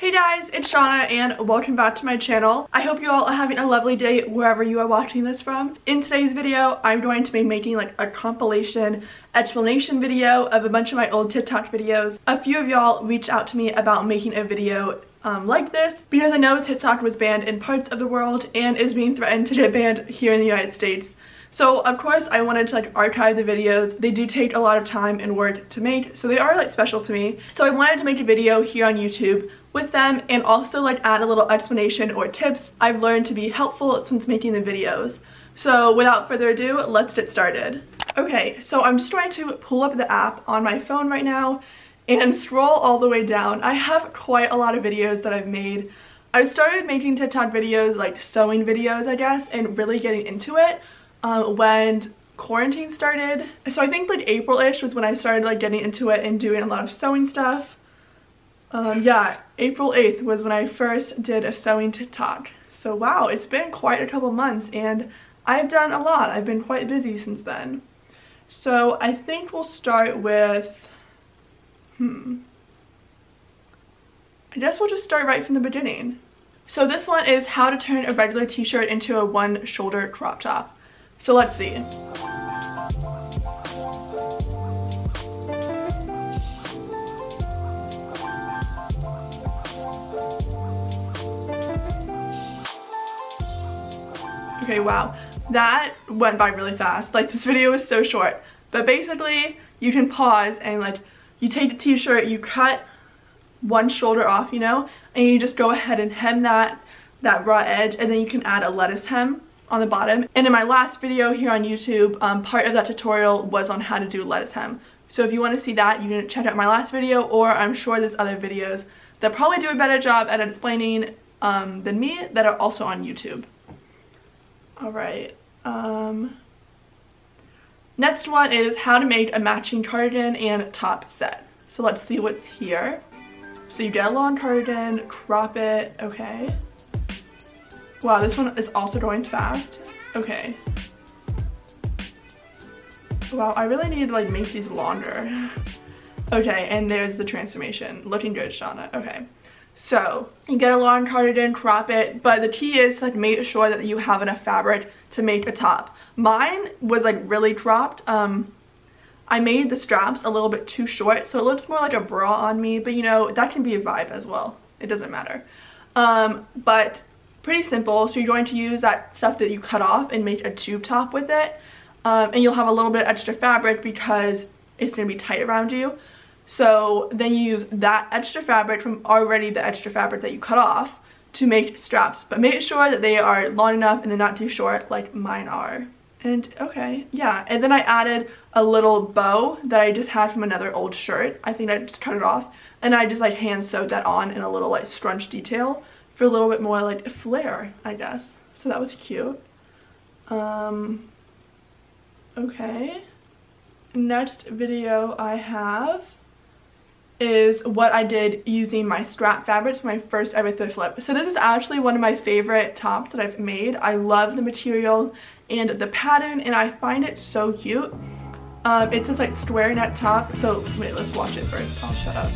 Hey guys, it's Shauna and welcome back to my channel. I hope you all are having a lovely day wherever you are watching this from. In today's video, I'm going to be making like a compilation explanation video of a bunch of my old TikTok videos. A few of y'all reached out to me about making a video like this because I know TikTok was banned in parts of the world and is being threatened to get banned here in the United States. So of course I wanted to like archive the videos. They do take a lot of time and work to make, so they are like special to me. So I wanted to make a video here on YouTube with them and also like add a little explanation or tips I've learned to be helpful since making the videos. So without further ado, let's get started. Okay, so I'm just going to pull up the app on my phone right now and scroll all the way down. I have quite a lot of videos that I've made. I started making TikTok videos, like sewing videos I guess, and really getting into it when quarantine started. So I think like April-ish was when I started like getting into it and doing a lot of sewing stuff. Yeah, April 8th was when I first did a sewing TikTok. So wow, it's been quite a couple months and I've done a lot. I've been quite busy since then. So I think we'll start with, I guess we'll just start right from the beginning. So this one is how to turn a regular t-shirt into a one-shoulder crop top. So let's see. Okay, wow, that went by really fast. Like, this video is so short, but basically you can pause and like you take the t-shirt, you cut one shoulder off, you know, and you just go ahead and hem that raw edge, and then you can add a lettuce hem on the bottom. And in my last video here on YouTube, part of that tutorial was on how to do lettuce hem. So if you want to see that, you can check out my last video, or I'm sure there's other videos that probably do a better job at explaining than me that are also on YouTube. Alright, next one is how to make a matching cardigan and top set. So let's see what's here. So you get a long cardigan, crop it, okay. Wow, this one is also going fast. Okay. Wow, I really need to like make these longer. Okay, and there's the transformation. Looking good, Shauna. Okay. So you get a long cardigan, crop it, but the key is to like make sure that you have enough fabric to make a top. Mine was like really cropped. I made the straps a little bit too short, so it looks more like a bra on me, but you know, that can be a vibe as well. It doesn't matter. But pretty simple. So you're going to use that stuff that you cut off and make a tube top with it. And you'll have a little bit extra fabric because it's going to be tight around you. So then you use that extra fabric from already the extra fabric that you cut off to make straps. But make sure that they are long enough and they're not too short like mine are. And okay, yeah. And then I added a little bow that I just had from another old shirt. I think I just cut it off. And I just like hand sewed that on in a little like scrunch detail for a little bit more like flair, I guess. So that was cute. Okay. Next video I have is what I did using my scrap fabric for my first ever thrift flip. So this is actually one of my favorite tops that I've made. I love the material and the pattern, and I find it so cute. It's this like square neck top. So wait, let's watch it first. I'll shut up.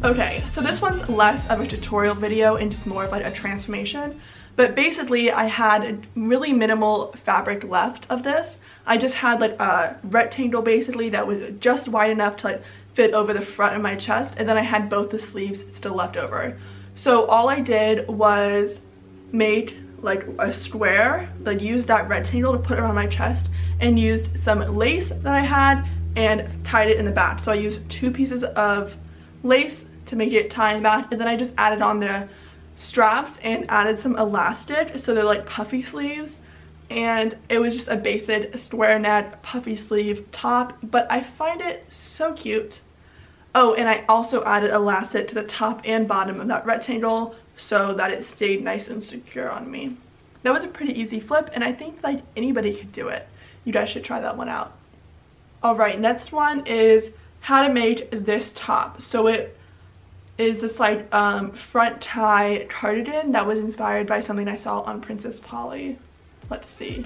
Okay, so this one's less of a tutorial video and just more of like a transformation. But basically I had really minimal fabric left of this. I just had like a rectangle basically that was just wide enough to like fit over the front of my chest, and then I had both the sleeves still left over. So all I did was make like a square, like use that rectangle to put around my chest, and used some lace that I had and tied it in the back. So I used 2 pieces of lace to make it tie in the back, and then I just added on the straps and added some elastic, so they're like puffy sleeves, and it was just a basic square neck puffy sleeve top, but I find it so cute. Oh, and I also added elastic to the top and bottom of that rectangle so that it stayed nice and secure on me. That was a pretty easy flip, and I think like anybody could do it. You guys should try that one out. Alright, next one is how to make this top. So it is this like front tie cardigan that was inspired by something I saw on Princess Polly. Let's see.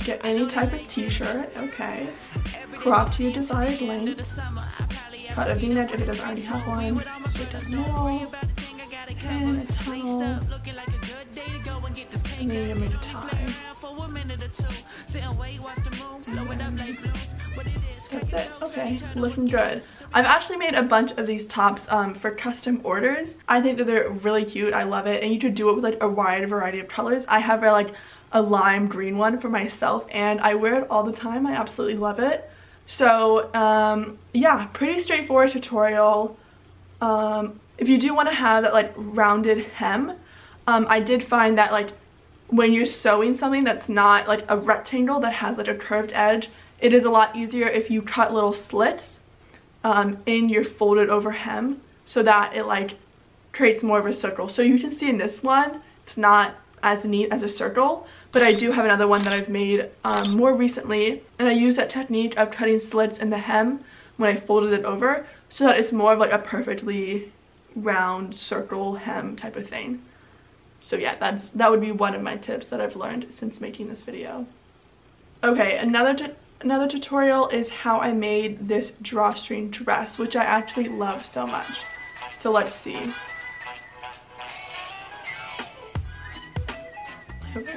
Get any type of t-shirt, okay. Crop to your desired length. Cut a v-neck if it doesn't already have one. So it does now. And a tunnel. And then you make a tie. That's it. Okay, looking good. I've actually made a bunch of these tops for custom orders. I think that they're really cute. I love it, and you could do it with like a wide variety of colors. I have a lime green one for myself, and I wear it all the time. I absolutely love it. So yeah, pretty straightforward tutorial. If you do want to have that like rounded hem, I did find that like when you're sewing something that's not like a rectangle that has like a curved edge, it is a lot easier if you cut little slits in your folded over hem so that it like creates more of a circle. So you can see in this one, it's not as neat as a circle, but I do have another one that I've made more recently, and I use that technique of cutting slits in the hem when I folded it over so that it's more of like a perfectly round circle hem type of thing. So yeah, that would be one of my tips that I've learned since making this video. Okay, another tutorial is how I made this drawstring dress, which I actually love so much. So let's see. Okay.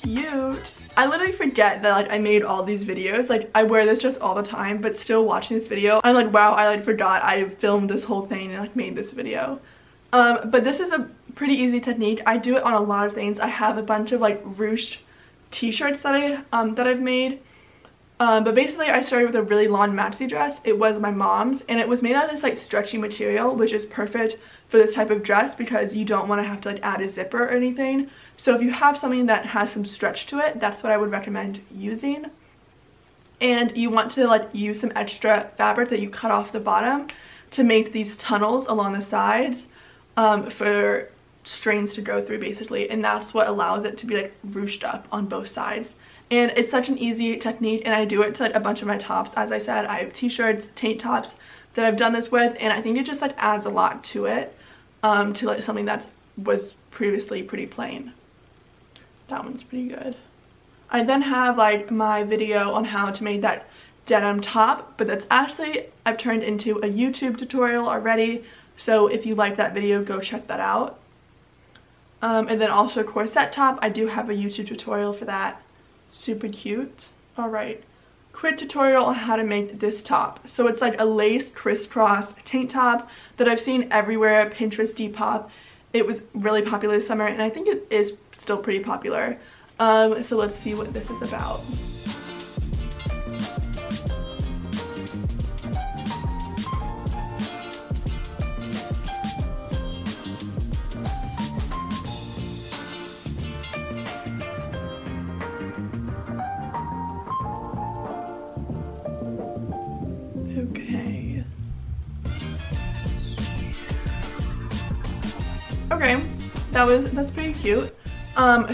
Cute. I literally forget that like I made all these videos. Like I wear this dress all the time, but still watching this video, I'm like, wow, I like forgot I filmed this whole thing and like made this video. But this is a pretty easy technique. I do it on a lot of things. I have a bunch of like ruched t-shirts that I've made. But basically I started with a really long maxi dress. It was my mom's, and it was made out of this like stretchy material, which is perfect for this type of dress because you don't want to have to like add a zipper or anything. So if you have something that has some stretch to it, that's what I would recommend using. And you want to like use some extra fabric that you cut off the bottom to make these tunnels along the sides for strains to go through basically, and that's what allows it to be like ruched up on both sides. And it's such an easy technique, and I do it to like a bunch of my tops. As I said, I have t-shirts, tank tops that I've done this with, and I think it just like adds a lot to it, to like something that was previously pretty plain. That one's pretty good. I then have like my video on how to make that denim top, but that's actually I've turned into a YouTube tutorial already, so if you like that video, go check that out. And then also a corset top, I do have a YouTube tutorial for that. Super cute. Alright, quick tutorial on how to make this top. So it's like a lace crisscross tank top that I've seen everywhere, Pinterest, Depop. It was really popular this summer, and I think it is still pretty popular. So let's see what this is about. Okay, that's pretty cute.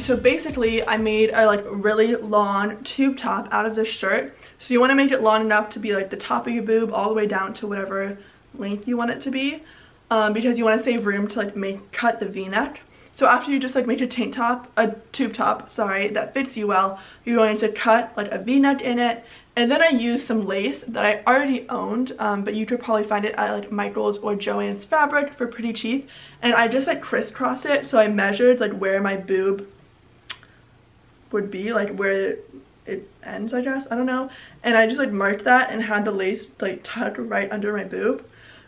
So basically I made a like really long tube top out of this shirt. So you want to make it long enough to be like the top of your boob all the way down to whatever length you want it to be, because you want to save room to like cut the v-neck. So after you just like make a tank top, a tube top, sorry, that fits you well, you're going to cut like a v-neck in it. And then I used some lace that I already owned, but you could probably find it at like Michael's or Joann's Fabric for pretty cheap. And I just like crisscrossed it, so I measured like where my boob would be, like where it ends, I guess, I don't know. And I just like marked that and had the lace like tucked right under my boob.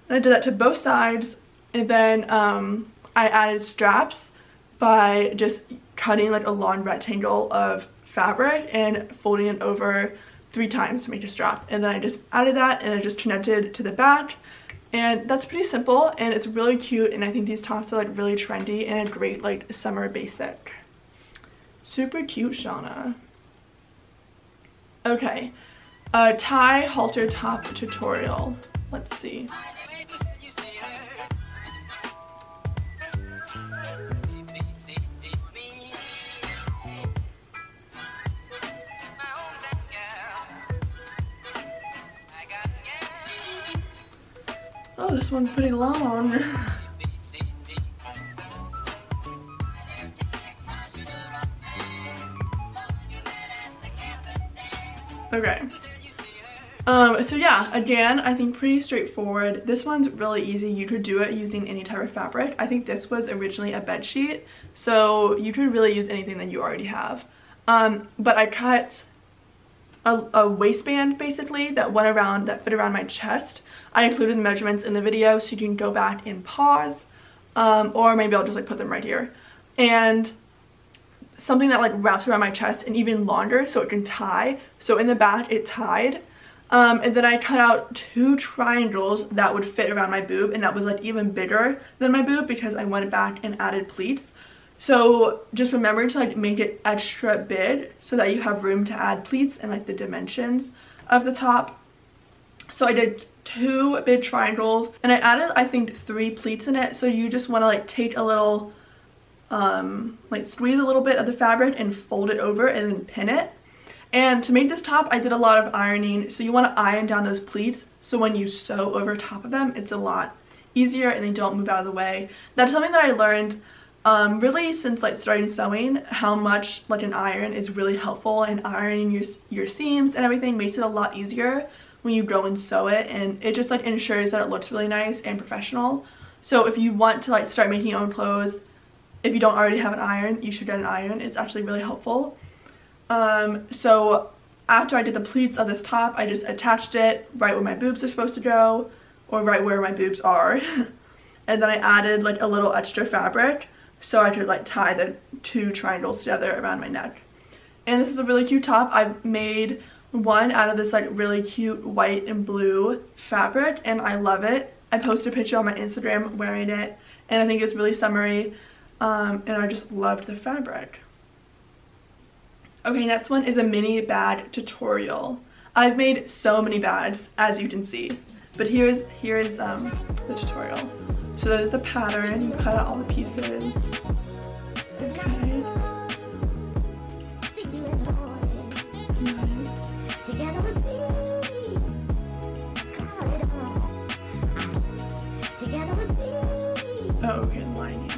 And I did that to both sides. And then I added straps by just cutting like a long rectangle of fabric and folding it over 3 times to make a strap. And then I just added that and I just connected to the back, and that's pretty simple and it's really cute. And I think these tops are like really trendy and a great like summer basic. Super cute, Shauna. Okay, tie halter top tutorial. Let's see. Oh, this one's pretty long. Okay. So yeah, again, I think pretty straightforward. This one's really easy. You could do it using any type of fabric. I think this was originally a bed sheet, so you could really use anything that you already have. But I cut a waistband basically that fit around my chest. I included the measurements in the video so you can go back and pause, or maybe I'll just like put them right here. And something that like wraps around my chest and even longer so it can tie. So in the back it tied. And then I cut out 2 triangles that would fit around my boob, and that was like even bigger than my boob because I went back and added pleats. So just remember to like make it extra big so that you have room to add pleats and like the dimensions of the top. So I did 2 big triangles and I added I think 3 pleats in it. So you just want to like take a little like squeeze a little bit of the fabric and fold it over and then pin it. And to make this top, I did a lot of ironing, so you want to iron down those pleats so when you sew over top of them, it's a lot easier and they don't move out of the way. That's something that I learned really since like starting sewing, how much like an iron is really helpful, and ironing your seams and everything makes it a lot easier when you go and sew it, and it just like ensures that it looks really nice and professional. So if you want to like start making your own clothes, if you don't already have an iron, you should get an iron. It's actually really helpful. So after I did the pleats of this top, I just attached it right where my boobs are supposed to go, or right where my boobs are. And then I added like a little extra fabric so I could like tie the 2 triangles together around my neck. And this is a really cute top. I've made one out of this like really cute white and blue fabric and I love it. I posted a picture on my Instagram wearing it and I think it's really summery, and I just loved the fabric. Okay, next one is a mini bag tutorial. I've made so many bags, as you can see, but here is the tutorial. So there's the pattern. You cut out all the pieces. Okay. Nice. Oh, okay, lining.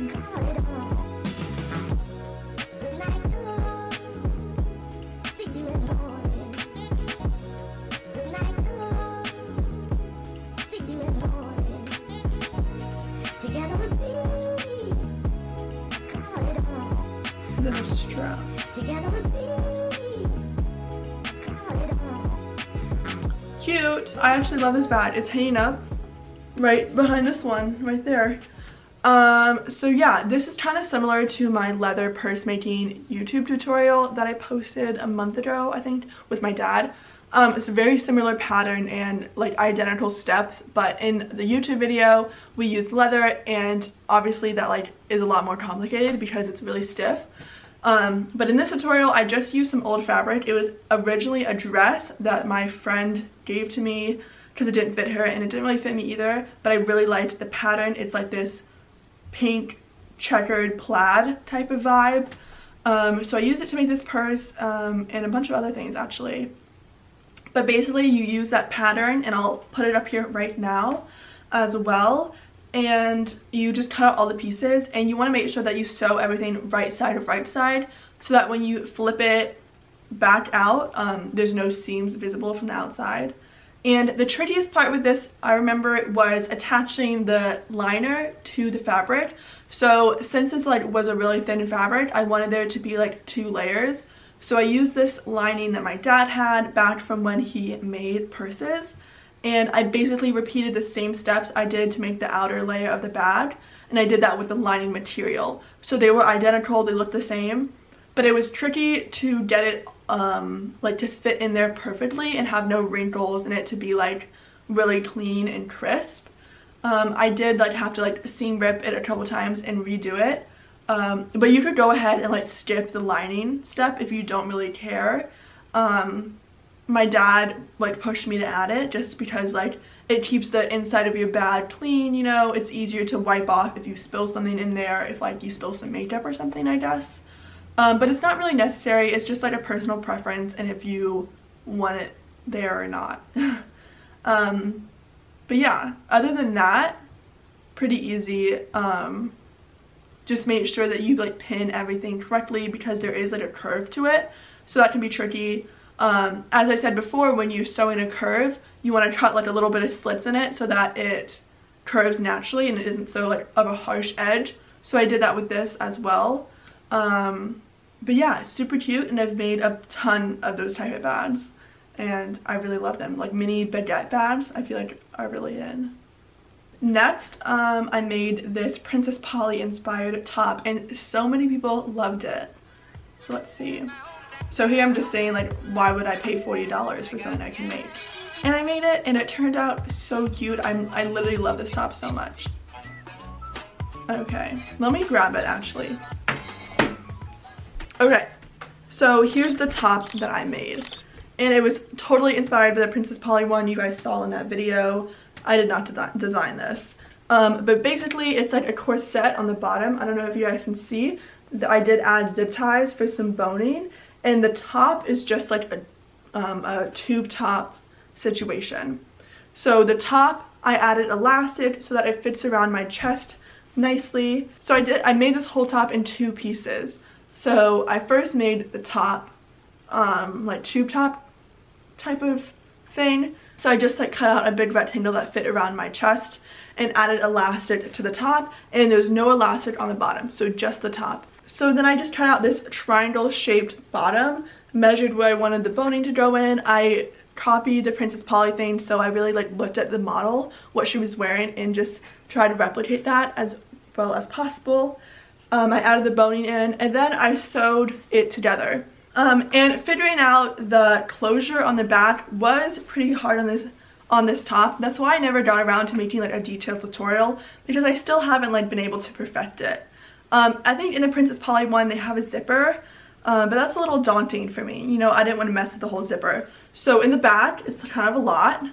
Strap. Cute. I actually love this bag. It's hanging up right behind this one right there. So yeah, this is kind of similar to my leather purse making YouTube tutorial that I posted a month ago, I think, with my dad. It's a very similar pattern and like identical steps, but in the YouTube video we used leather, and obviously that like is a lot more complicated because it's really stiff. But in this tutorial I just used some old fabric. It was originally a dress that my friend gave to me because it didn't fit her and it didn't really fit me either, but I really liked the pattern. It's like this pink checkered plaid type of vibe. So I used it to make this purse and a bunch of other things actually. But basically you use that pattern, and I'll put it up here right now as well, and you just cut out all the pieces, and you want to make sure that you sew everything right side of right side so that when you flip it back out, there's no seams visible from the outside. And the trickiest part with this, I remember, was attaching the liner to the fabric. So since this like was a really thin fabric, I wanted there to be like 2 layers. So I used this lining that my dad had back from when he made purses, and I basically repeated the same steps I did to make the outer layer of the bag, and I did that with the lining material. So they were identical, they looked the same, but it was tricky to get it like to fit in there perfectly and have no wrinkles and it to be like really clean and crisp. I did like have to like seam rip it a couple times and redo it. But you could go ahead and like skip the lining step if you don't really care. My dad like pushed me to add it just because like it keeps the inside of your bag clean, you know. It's easier to wipe off if you spill something in there, if like you spill some makeup or something, I guess. But it's not really necessary. It's just like a personal preference and if you want it there or not. But yeah, other than that, pretty easy. Just make sure that you like pin everything correctly because there is like a curve to it, so that can be tricky. As I said before, when you sew in a curve, you want to cut like a little bit of slits in it so that it curves naturally and it isn't so like of a harsh edge. So I did that with this as well. But yeah, super cute, and I've made a ton of those type of bags and I really love them. Like mini baguette bags, I feel like are really in. Next, I made this Princess Polly inspired top and so many people loved it. So let's see. So here I'm just saying, like, why would I pay $40 for something I can make? And I made it and it turned out so cute. I literally love this top so much. Okay, let me grab it actually. Okay, so here's the top that I made. And it was totally inspired by the Princess Polly one you guys saw in that video. I did not design this. But basically it's like a corset on the bottom. I don't know if you guys can see. I did add zip ties for some boning. And the top is just like a tube top situation. So the top, I added elastic so that it fits around my chest nicely. So I made this whole top in 2 pieces. So I first made the top like tube top type of thing. So I just like cut out a big rectangle that fit around my chest and added elastic to the top, and there's no elastic on the bottom, so just the top. So then I just cut out this triangle shaped bottom, measured where I wanted the boning to go in. I copied the Princess Polly thing, so I really like looked at the model, what she was wearing, and just tried to replicate that as well as possible. I added the boning in, and then I sewed it together. And figuring out the closure on the back was pretty hard on this top. That's why I never got around to making like a detailed tutorial, because I still haven't like been able to perfect it. I think in the Princess Polly one they have a zipper, but that's a little daunting for me. You know, I didn't want to mess with the whole zipper. So in the back it's kind of a lot.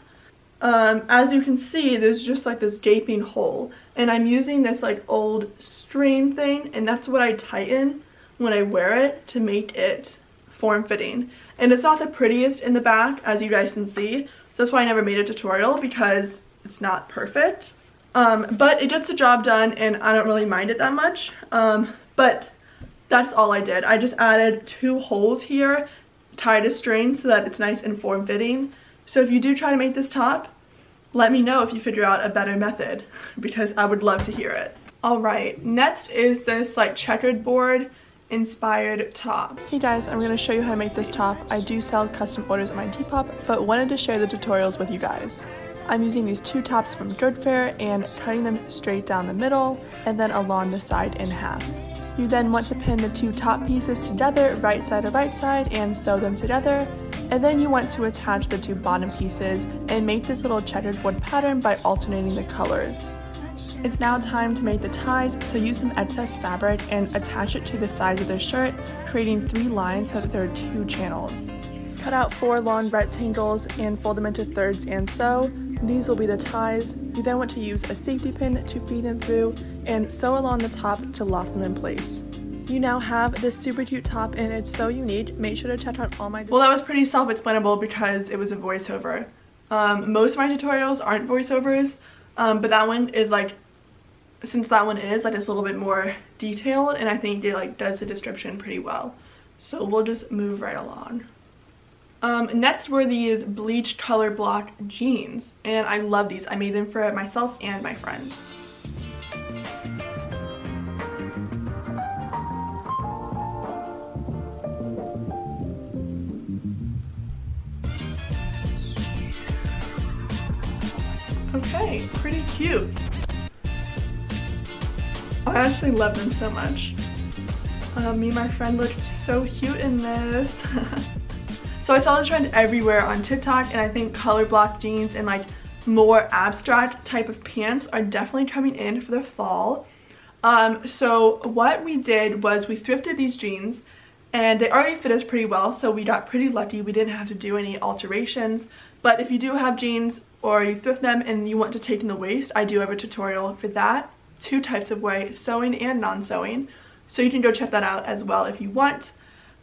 As you can see, there's just like this gaping hole, and I'm using this like old string thing, and that's what I tighten when I wear it to make it form-fitting. And it's not the prettiest in the back, as you guys can see. That's why I never made a tutorial, because it's not perfect. But it gets the job done and I don't really mind it that much. But that's all I did. I just added 2 holes here, tied a string so that it's nice and form-fitting. So if you do try to make this top, let me know if you figure out a better method, because I would love to hear it. Alright, next is this like checkered board inspired top. Hey guys, I'm going to show you how to make this top. I do sell custom orders on my Depop, but wanted to share the tutorials with you guys. I'm using these 2 tops from Good Fair and cutting them straight down the middle and then along the side in half. You then want to pin the 2 top pieces together, right side to right side, and sew them together. And then you want to attach the 2 bottom pieces and make this little checkered board pattern by alternating the colors. It's now time to make the ties, so use some excess fabric and attach it to the sides of the shirt, creating 3 lines so that there are 2 channels. Cut out 4 long rectangles and fold them into thirds and sew. These will be the ties. You then want to use a safety pin to feed them through and sew along the top to lock them in place. You now have this super cute top and it's so unique. Make sure to check out all my— Well, that was pretty self-explainable because it was a voiceover. Most of my tutorials aren't voiceovers, but that one is like, since that one is like, it's a little bit more detailed, and I think it like does the description pretty well. So we'll just move right along. Next were these bleached color block jeans, and I love these. I made them for myself and my friend. Okay, pretty cute. I actually love them so much. Me and my friend look so cute in this. So I saw the trend everywhere on TikTok, and I think color block jeans and like more abstract type of pants are definitely coming in for the fall. So what we did was we thrifted these jeans, and they already fit us pretty well, so we got pretty lucky. We didn't have to do any alterations. But if you do have jeans or you thrift them and you want to take in the waist, I do have a tutorial for that. 2 types of way, sewing and non-sewing, so you can go check that out as well if you want.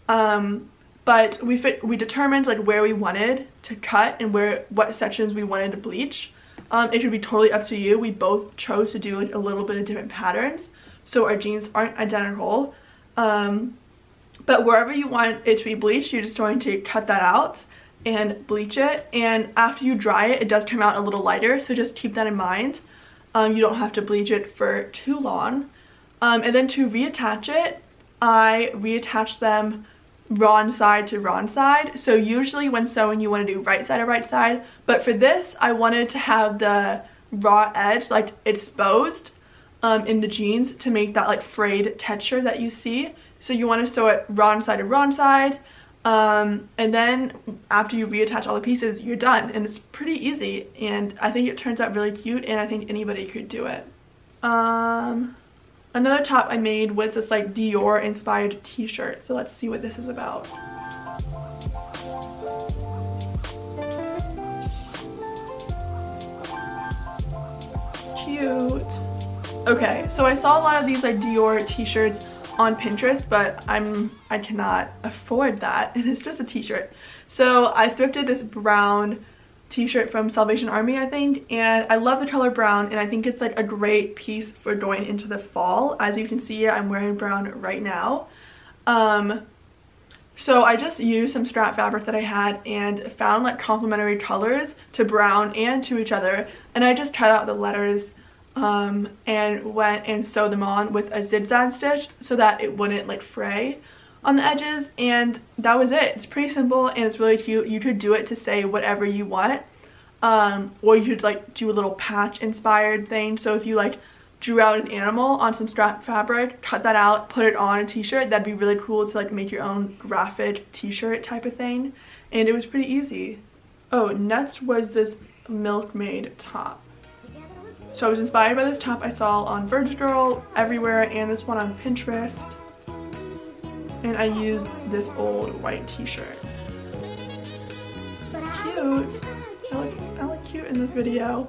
But we determined like where we wanted to cut and what sections we wanted to bleach. It could be totally up to you. We both chose to do like a little bit of different patterns, so our jeans aren't identical. But wherever you want it to be bleached, you're just going to cut that out and bleach it. And after you dry it, it does come out a little lighter, so just keep that in mind. You don't have to bleach it for too long. And then to reattach it, I reattach them wrong side to wrong side. So usually when sewing you want to do right side or right side, but for this I wanted to have the raw edge like exposed in the jeans to make that like frayed texture that you see. So you want to sew it wrong side to wrong side, and then after you reattach all the pieces, you're done, and it's pretty easy, and I think it turns out really cute, and I think anybody could do it. Another top I made was this like Dior inspired t-shirt, so let's see what this is about. Cute. Okay, so I saw a lot of these like Dior t-shirts on Pinterest, but I cannot afford that, and it's just a t-shirt. So I thrifted this brown t-shirt from Salvation Army, I think, and I love the color brown, and I think it's like a great piece for going into the fall. As you can see, I'm wearing brown right now. So I just used some scrap fabric that I had and found like complementary colors to brown and to each other, and I just cut out the letters and went and sewed them on with a zigzag stitch so that it wouldn't like fray on the edges, and that was it. It's pretty simple and it's really cute. You could do it to say whatever you want, or you could like do a little patch inspired thing. So if you like drew out an animal on some scrap fabric, cut that out, put it on a t-shirt, that'd be really cool to like make your own graphic t-shirt type of thing, and it was pretty easy. Oh, next was this milkmaid top. So I was inspired by this top I saw on Girl everywhere, and this one on Pinterest, and I used this old white t-shirt. Cute. I look cute in this video.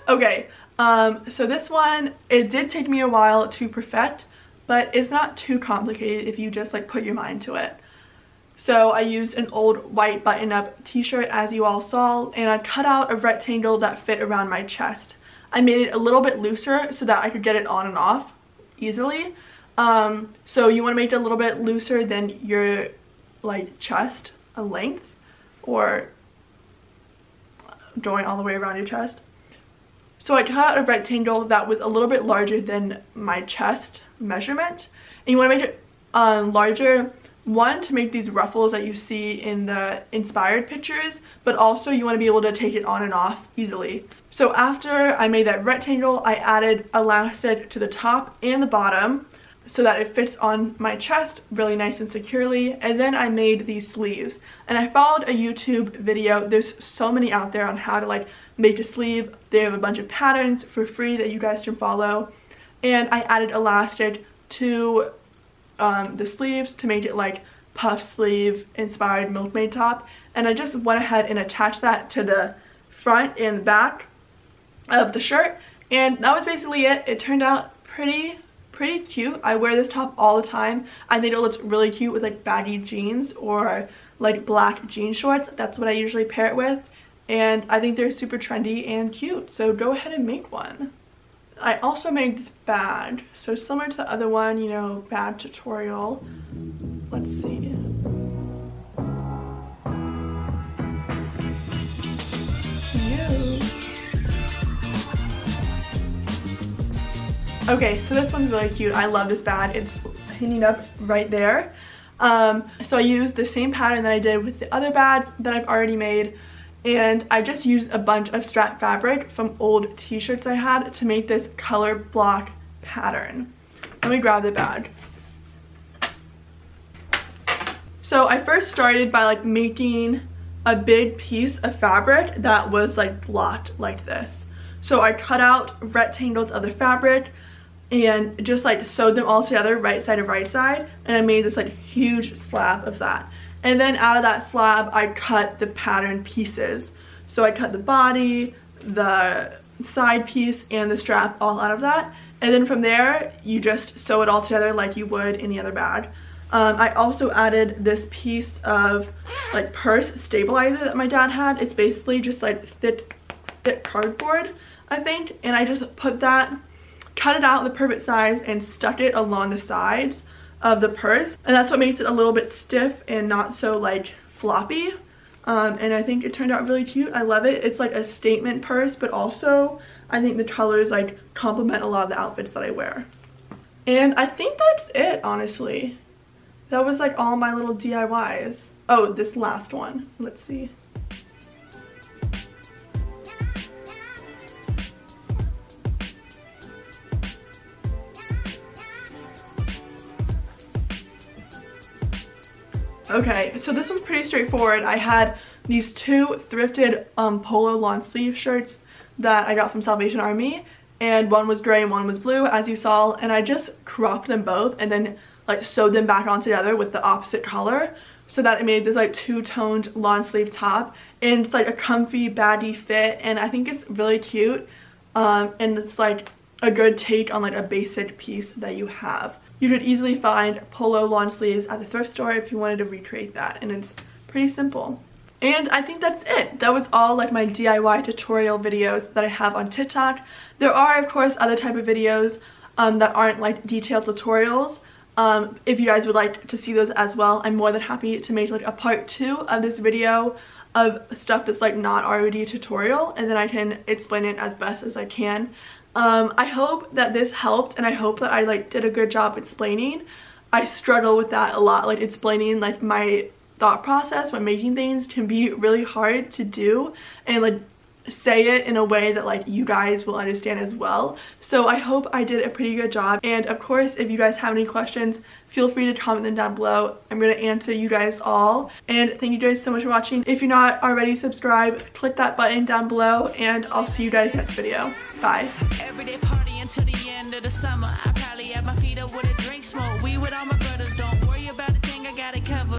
Okay, so this one, it did take me a while to perfect, but it's not too complicated if you just like put your mind to it. So I used an old white button-up t-shirt, as you all saw, and I cut out a rectangle that fit around my chest. I made it a little bit looser so that I could get it on and off easily. So you want to make it a little bit looser than your like chest a length, or going all the way around your chest. So I cut out a rectangle that was a little bit larger than my chest measurement, and you want to make it larger, one, to make these ruffles that you see in the inspired pictures, but also you want to be able to take it on and off easily. So after I made that rectangle, I added elastic to the top and the bottom so that it fits on my chest really nice and securely, and then I made these sleeves. And I followed a YouTube video. There's so many out there on how to like make a sleeve. They have a bunch of patterns for free that you guys can follow, and I added elastic to the sleeves to make it like puff sleeve inspired milkmaid top, and I just went ahead and attached that to the front and back of the shirt, and that was basically it. It turned out pretty cute. I wear this top all the time. I think it looks really cute with like baggy jeans or like black jean shorts. That's what I usually pair it with, and I think they're super trendy and cute, so go ahead and make one. I also made this bag, so similar to the other one, you know, bag tutorial. Let's see. Okay, so this one's really cute. I love this bag. It's hanging up right there. So I used the same pattern that I did with the other bags that I've already made, and I just used a bunch of scrap fabric from old t-shirts I had to make this color block pattern. Let me grab the bag. So I first started by like making a big piece of fabric that was like blocked like this. So I cut out rectangles of the fabric and just like sewed them all together right side to right side, and I made this like huge slab of that. And then out of that slab I cut the pattern pieces. So I cut the body, the side piece, and the strap all out of that, and then from there you just sew it all together like you would any other bag. I also added this piece of like purse stabilizer that my dad had. It's basically just like thick cardboard I think, and I just put that, cut it out the perfect size and stuck it along the sides of the purse, and that's what makes it a little bit stiff and not so like floppy. And I think it turned out really cute. I love it. It's like a statement purse, but also I think the colors like complement a lot of the outfits that I wear. And I think that's it, honestly. That was like all my little DIYs. Oh, this last one. Let's see. Okay, so this one's pretty straightforward. I had these two thrifted polo long sleeve shirts that I got from Salvation Army, and one was gray and one was blue, as you saw, and I just cropped them both and then like sewed them back on together with the opposite color so that it made this like two-toned long sleeve top, and it's like a comfy baggy fit, and I think it's really cute, and it's like a good take on like a basic piece that you have. You could easily find polo long sleeves at the thrift store if you wanted to recreate that, and it's pretty simple. And I think that's it. That was all like my DIY tutorial videos that I have on TikTok. There are of course other type of videos that aren't like detailed tutorials. If you guys would like to see those as well, I'm more than happy to make like a part 2 of this video of stuff that's like not already a tutorial, and then I can explain it as best as I can. I hope that this helped, and I hope that I like did a good job explaining. I struggle with that a lot, like explaining like my thought process when making things can be really hard to do and like say it in a way that like you guys will understand as well. So I hope I did a pretty good job, and of course if you guys have any questions, feel free to comment them down below. I'm gonna answer you guys all, and thank you guys so much for watching. If you're not already subscribed, click that button down below, and I'll see you guys next video. Bye. Every day party until the end of the summer. I probably have my feet up with a drink smoke. We with all my